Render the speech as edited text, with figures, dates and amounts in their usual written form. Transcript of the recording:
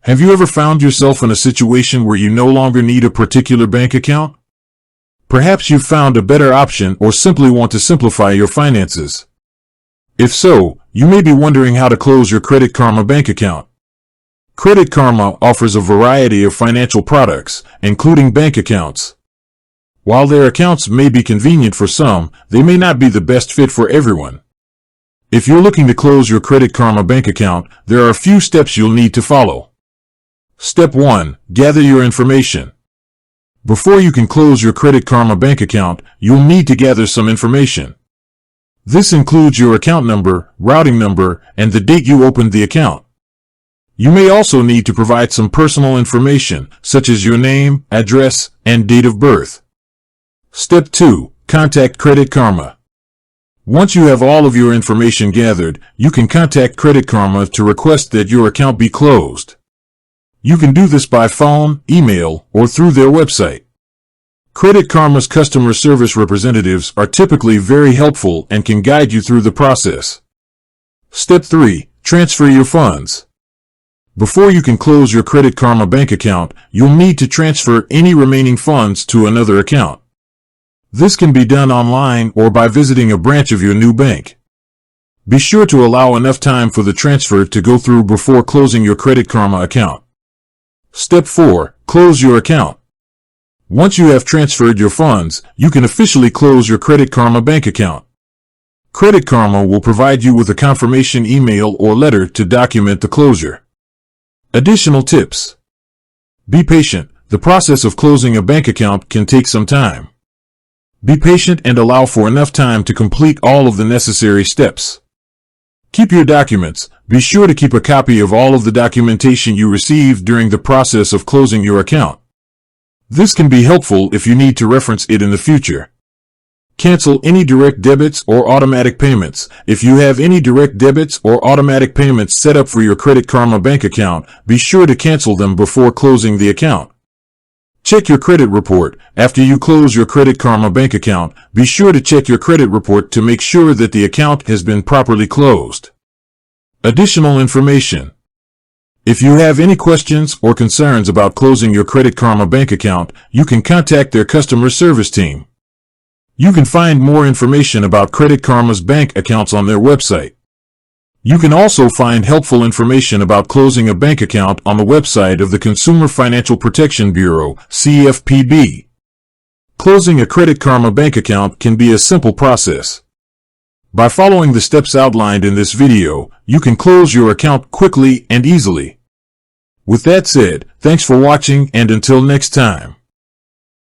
Have you ever found yourself in a situation where you no longer need a particular bank account? Perhaps you've found a better option or simply want to simplify your finances. If so, you may be wondering how to close your Credit Karma bank account. Credit Karma offers a variety of financial products, including bank accounts. While their accounts may be convenient for some, they may not be the best fit for everyone. If you're looking to close your Credit Karma bank account, there are a few steps you'll need to follow. Step 1. Gather your information. Before you can close your Credit Karma bank account, you'll need to gather some information. This includes your account number, routing number, and the date you opened the account. You may also need to provide some personal information, such as your name, address, and date of birth. Step 2. Contact Credit Karma. Once you have all of your information gathered, you can contact Credit Karma to request that your account be closed. You can do this by phone, email, or through their website. Credit Karma's customer service representatives are typically very helpful and can guide you through the process. Step 3. Transfer your funds. Before you can close your Credit Karma bank account, you'll need to transfer any remaining funds to another account. This can be done online or by visiting a branch of your new bank. Be sure to allow enough time for the transfer to go through before closing your Credit Karma account. Step 4. Close your account. Once you have transferred your funds, you can officially close your Credit Karma bank account. Credit Karma will provide you with a confirmation email or letter to document the closure. Additional tips. Be patient. The process of closing a bank account can take some time. Be patient and allow for enough time to complete all of the necessary steps. Keep your documents. Be sure to keep a copy of all of the documentation you received during the process of closing your account. This can be helpful if you need to reference it in the future. Cancel any direct debits or automatic payments. If you have any direct debits or automatic payments set up for your Credit Karma bank account, be sure to cancel them before closing the account. Check your credit report. After you close your Credit Karma bank account, be sure to check your credit report to make sure that the account has been properly closed. Additional information. If you have any questions or concerns about closing your Credit Karma bank account, you can contact their customer service team. You can find more information about Credit Karma's bank accounts on their website. You can also find helpful information about closing a bank account on the website of the Consumer Financial Protection Bureau, CFPB. Closing a Credit Karma bank account can be a simple process. By following the steps outlined in this video, you can close your account quickly and easily. With that said, thanks for watching and until next time.